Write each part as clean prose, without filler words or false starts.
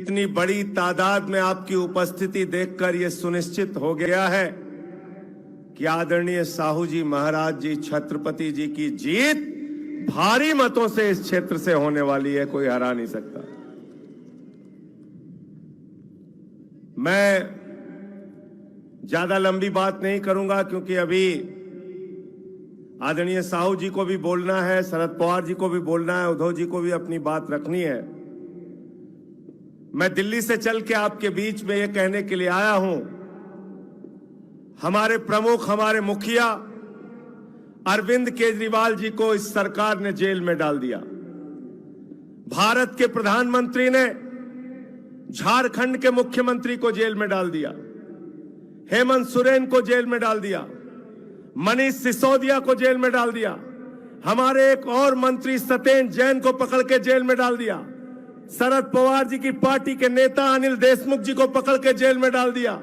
इतनी बड़ी तादाद में आपकी उपस्थिति देखकर यह सुनिश्चित हो गया है कि आदरणीय साहू जी महाराज जी छत्रपति जी की जीत भारी मतों से इस क्षेत्र से होने वाली है, कोई हरा नहीं सकता। मैं ज्यादा लंबी बात नहीं करूंगा क्योंकि अभी आदरणीय साहू जी को भी बोलना है, शरद पवार जी को भी बोलना है, उद्धव जी को भी अपनी बात रखनी है। मैं दिल्ली से चल के आपके बीच में ये कहने के लिए आया हूं, हमारे प्रमुख, हमारे मुखिया अरविंद केजरीवाल जी को इस सरकार ने जेल में डाल दिया। भारत के प्रधानमंत्री ने झारखंड के मुख्यमंत्री को जेल में डाल दिया, हेमंत सोरेन को जेल में डाल दिया, मनीष सिसोदिया को जेल में डाल दिया, हमारे एक और मंत्री सत्येंद्र जैन को पकड़ के जेल में डाल दिया, शरद पवार जी की पार्टी के नेता अनिल देशमुख जी को पकड़ के जेल में डाल दिया,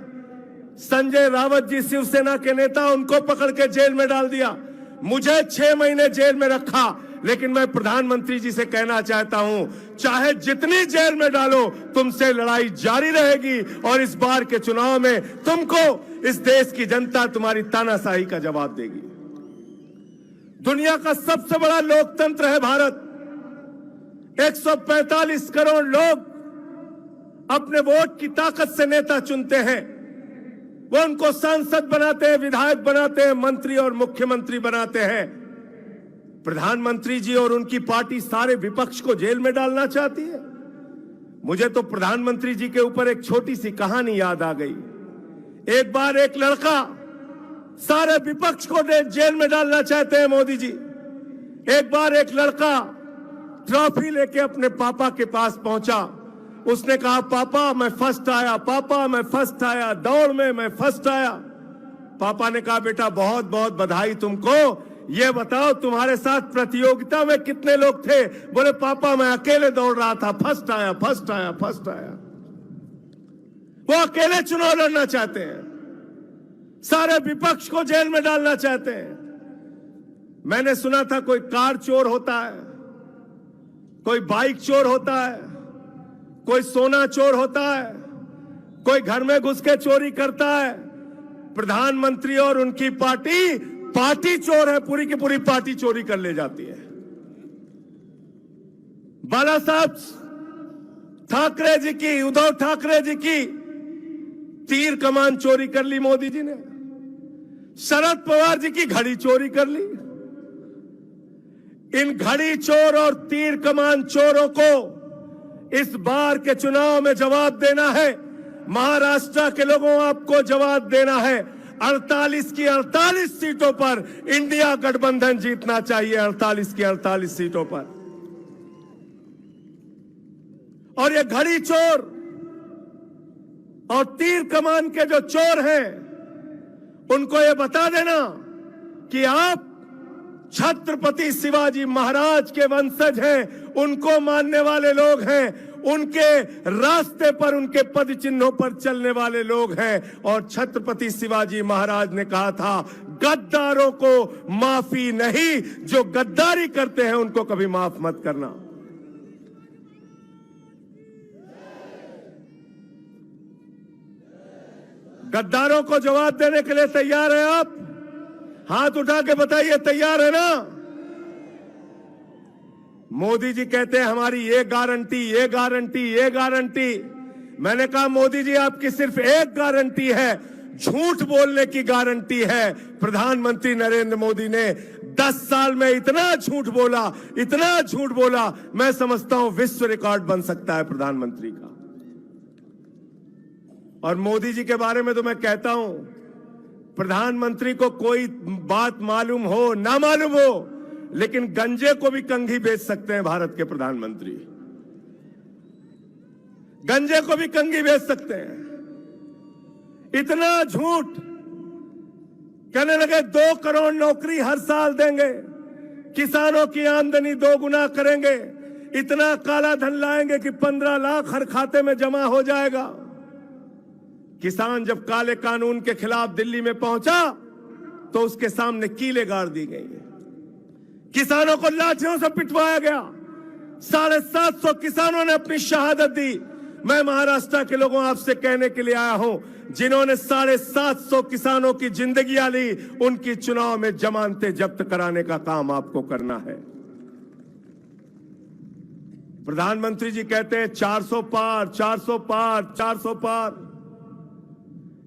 संजय रावत जी शिवसेना के नेता उनको पकड़ के जेल में डाल दिया। मुझे 6 महीने जेल में रखा, लेकिन मैं प्रधानमंत्री जी से कहना चाहता हूं, चाहे जितनी जेल में डालो, तुमसे लड़ाई जारी रहेगी और इस बार के चुनाव में तुमको इस देश की जनता तुम्हारी तानाशाही का जवाब देगी। दुनिया का सबसे बड़ा लोकतंत्र है भारत। 145 करोड़ लोग अपने वोट की ताकत से नेता चुनते हैं, वो उनको सांसद बनाते हैं, विधायक बनाते हैं, मंत्री और मुख्यमंत्री बनाते हैं। प्रधानमंत्री जी और उनकी पार्टी सारे विपक्ष को जेल में डालना चाहती है। मुझे तो प्रधानमंत्री जी के ऊपर एक छोटी सी कहानी याद आ गई। एक बार एक लड़का सारे विपक्ष को जेल में डालना चाहते हैं मोदी जी। एक बार एक लड़का ट्रॉफी लेके अपने पापा के पास पहुंचा। उसने कहा, पापा मैं फर्स्ट आया, पापा मैं फर्स्ट आया, दौड़ में मैं फर्स्ट आया। पापा ने कहा, बेटा बहुत बहुत बधाई तुमको, ये बताओ तुम्हारे साथ प्रतियोगिता में कितने लोग थे? बोले, पापा मैं अकेले दौड़ रहा था, फर्स्ट आया, फर्स्ट आया, फर्स्ट आया। वो अकेले चुनाव लड़ना चाहते हैं, सारे विपक्ष को जेल में डालना चाहते हैं। मैंने सुना था कोई कार चोर होता है, कोई बाइक चोर होता है, कोई सोना चोर होता है, कोई घर में घुस के चोरी करता है। प्रधानमंत्री और उनकी पार्टी चोर है, पूरी की पूरी पार्टी चोरी कर ले जाती है। बाला साहब ठाकरे जी की, उद्धव ठाकरे जी की तीर कमान चोरी कर ली मोदी जी ने। शरद पवार जी की घड़ी चोरी कर ली। इन घड़ी चोर और तीर कमान चोरों को इस बार के चुनाव में जवाब देना है। महाराष्ट्र के लोगों आपको जवाब देना है। 48 की 48 सीटों पर इंडिया गठबंधन जीतना चाहिए, 48 की 48 सीटों पर। और ये घड़ी चोर और तीर कमान के जो चोर हैं, उनको ये बता देना कि आप छत्रपति शिवाजी महाराज के वंशज हैं, उनको मानने वाले लोग हैं, उनके रास्ते पर, उनके पद चिन्हों पर चलने वाले लोग हैं। और छत्रपति शिवाजी महाराज ने कहा था, गद्दारों को माफी नहीं, जो गद्दारी करते हैं उनको कभी माफ मत करना। गद्दारों को जवाब देने के लिए तैयार हैं आप? हाथ उठा के बताइए, तैयार है ना? मोदी जी कहते हैं हमारी ये गारंटी, ये गारंटी, ये गारंटी। मैंने कहा, मोदी जी आपकी सिर्फ एक गारंटी है, झूठ बोलने की गारंटी है। प्रधानमंत्री नरेंद्र मोदी ने 10 साल में इतना झूठ बोला, इतना झूठ बोला, मैं समझता हूं विश्व रिकॉर्ड बन सकता है प्रधानमंत्री का। और मोदी जी के बारे में तो मैं कहता हूं, प्रधानमंत्री को कोई बात मालूम हो ना मालूम हो, लेकिन गंजे को भी कंघी बेच सकते हैं भारत के प्रधानमंत्री। गंजे को भी कंघी बेच सकते हैं। इतना झूठ। कहने लगे 2 करोड़ नौकरी हर साल देंगे, किसानों की आमदनी 2 गुना करेंगे, इतना काला धन लाएंगे कि 15 लाख हर खाते में जमा हो जाएगा। किसान जब काले कानून के खिलाफ दिल्ली में पहुंचा तो उसके सामने कीलें गाड़ दी गई। किसानों को लाठियों से पिटवाया गया। 750 किसानों ने अपनी शहादत दी। मैं महाराष्ट्र के लोगों आपसे कहने के लिए आया हूं, जिन्होंने 750 किसानों की जिंदगियां ली, उनकी चुनाव में जमानतें जब्त कराने का काम आपको करना है। प्रधानमंत्री जी कहते हैं 400 पार, 400 पार, 400 पार।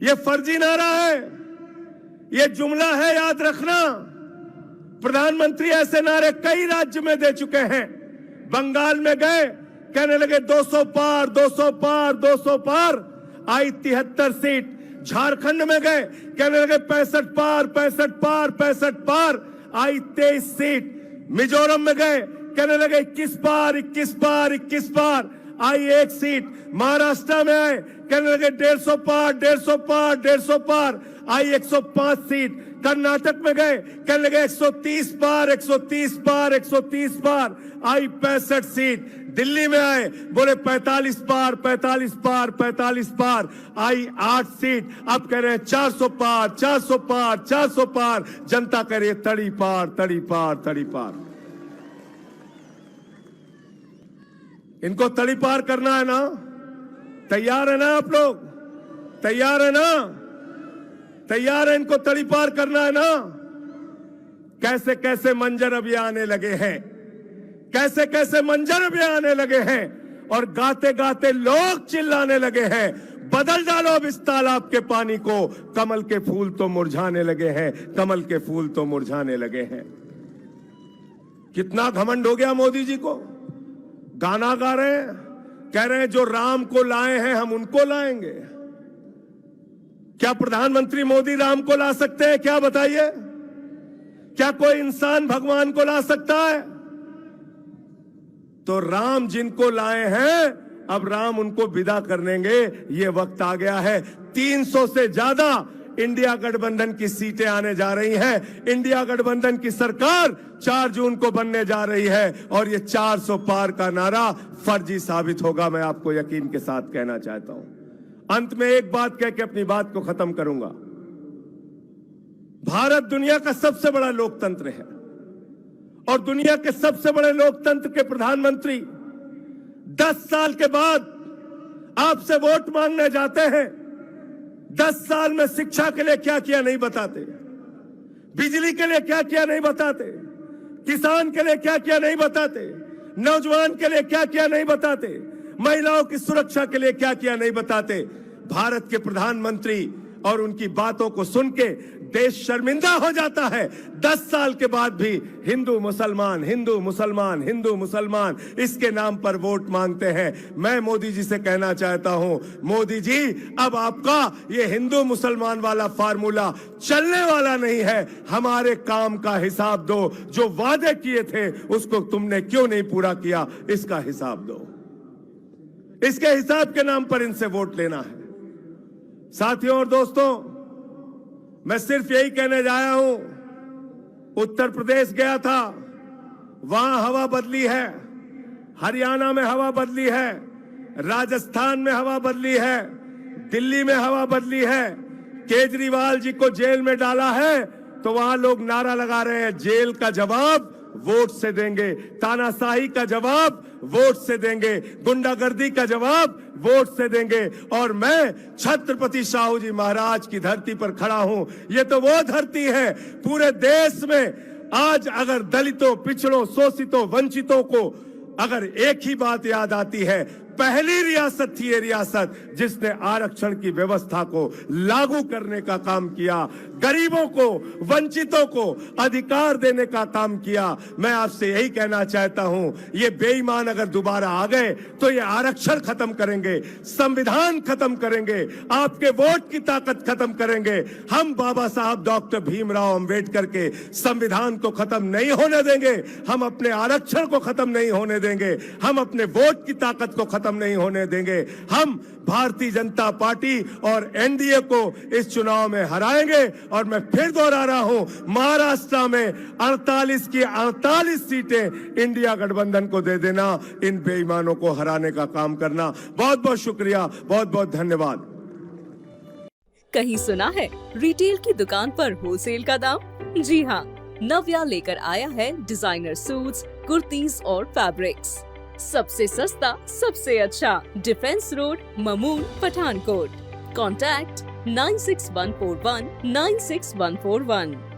ये फर्जी नारा है, ये जुमला है, याद रखना। प्रधानमंत्री ऐसे नारे कई राज्य में दे चुके हैं। बंगाल में गए, कहने लगे 200 पार, 200 पार, 200 पार, आई 73 सीट। झारखंड में गए, कहने लगे 65 पार, 65 पार, 65 पार, आई 23 सीट। मिजोरम में गए, कहने लगे 21 पार, 21 पार, 21 पार, आई 1 सीट। महाराष्ट्र में आए, कहने लगे 150 पार, 150 पार, 150 पार, आई 105 सीट। कर्नाटक में गए, कहने लगे 130 पार, 130 पार, 130 पार, आई 65 सीट। दिल्ली में आए, बोले 45 पार, 45 पार, 45 पार, आई 8 सीट। अब कह रहे हैं 400 पार, 400 पार, 400 पार। जनता कह रही है तड़ी पार, तड़ी पार, तड़ी पार। इनको तड़ी पार करना है ना? तैयार है ना आप लोग? तैयार है ना? तैयार है इनको तड़ी पार करना है ना? कैसे कैसे मंजर अब ये आने लगे हैं, कैसे कैसे मंजर अब ये आने लगे हैं, और गाते गाते लोग चिल्लाने लगे हैं, बदल डालो अब इस तालाब के पानी को। कमल के फूल तो मुरझाने लगे हैं, कमल के फूल तो मुरझाने लगे हैं। कितना घमंड हो गया मोदी जी को। गाना गा रहे हैं, कह रहे हैं जो राम को लाए हैं हम उनको लाएंगे। क्या प्रधानमंत्री मोदी राम को ला सकते हैं? क्या बताइए, क्या कोई इंसान भगवान को ला सकता है? तो राम जिनको लाए हैं, अब राम उनको विदा कर देंगे। ये वक्त आ गया है। 300 से ज्यादा इंडिया गठबंधन की सीटें आने जा रही हैं। इंडिया गठबंधन की सरकार 4 जून को बनने जा रही है, और ये 400 पार का नारा फर्जी साबित होगा। मैं आपको यकीन के साथ कहना चाहता हूं। अंत में एक बात कह के अपनी बात को खत्म करूंगा। भारत दुनिया का सबसे बड़ा लोकतंत्र है, और दुनिया के सबसे बड़े लोकतंत्र के प्रधानमंत्री 10 साल के बाद आपसे वोट मांगने जाते हैं। 10 साल में शिक्षा के लिए क्या किया नहीं बताते, बिजली के लिए क्या किया नहीं बताते, किसान के लिए क्या किया नहीं बताते, नौजवान के लिए क्या किया नहीं बताते, महिलाओं की सुरक्षा के लिए क्या किया नहीं बताते। भारत के प्रधानमंत्री और उनकी बातों को सुन के देश शर्मिंदा हो जाता है। 10 साल के बाद भी हिंदू मुसलमान, हिंदू मुसलमान, हिंदू मुसलमान इसके नाम पर वोट मांगते हैं। मैं मोदी जी से कहना चाहता हूं, मोदी जी अब आपका ये हिंदू मुसलमान वाला फार्मूला चलने वाला नहीं है। हमारे काम का हिसाब दो। जो वादे किए थे उसको तुमने क्यों नहीं पूरा किया, इसका हिसाब दो। इसके हिसाब के नाम पर इनसे वोट लेना है। साथियों और दोस्तों, मैं सिर्फ यही कहने जाया हूं, उत्तर प्रदेश गया था, वहां हवा बदली है, हरियाणा में हवा बदली है, राजस्थान में हवा बदली है, दिल्ली में हवा बदली है। केजरीवाल जी को जेल में डाला है तो वहां लोग नारा लगा रहे हैं, जेल का जवाब वोट से देंगे, तानाशाही का जवाब वोट से देंगे, गुंडागर्दी का जवाब वोट से देंगे। और मैं छत्रपति शाहू जी महाराज की धरती पर खड़ा हूं। ये तो वो धरती है पूरे देश में आज अगर दलितों, पिछड़ों, शोषितों, वंचितों को अगर एक ही बात याद आती है, पहली रियासत थी ये रियासत जिसने आरक्षण की व्यवस्था को लागू करने का काम किया, गरीबों को, वंचितों को अधिकार देने का काम किया। मैं आपसे यही कहना चाहता हूं, ये बेईमान अगर दोबारा आ गए तो ये आरक्षण खत्म करेंगे, संविधान खत्म करेंगे, आपके वोट की ताकत खत्म करेंगे। हम बाबा साहब डॉक्टर भीमराव अंबेडकर के संविधान को खत्म नहीं होने देंगे, हम अपने आरक्षण को खत्म नहीं होने देंगे, हम अपने वोट की ताकत को खत्म नहीं होने देंगे। हम भारतीय जनता पार्टी और एनडीए को इस चुनाव में हराएंगे। और मैं फिर दोहरा रहा हूं, महाराष्ट्र में 48 की 48 सीटें इंडिया गठबंधन को दे देना, इन बेईमानों को हराने का काम करना। बहुत बहुत शुक्रिया, बहुत बहुत धन्यवाद। कहीं सुना है रिटेल की दुकान पर होलसेल का दाम? जी हाँ, नव्या लेकर आया है डिजाइनर सूट्स, कुर्तीज और फैब्रिक्स। सबसे सस्ता सबसे अच्छा, डिफेंस रोड, ममूर, पठानकोट। कॉन्टैक्ट 9614196141।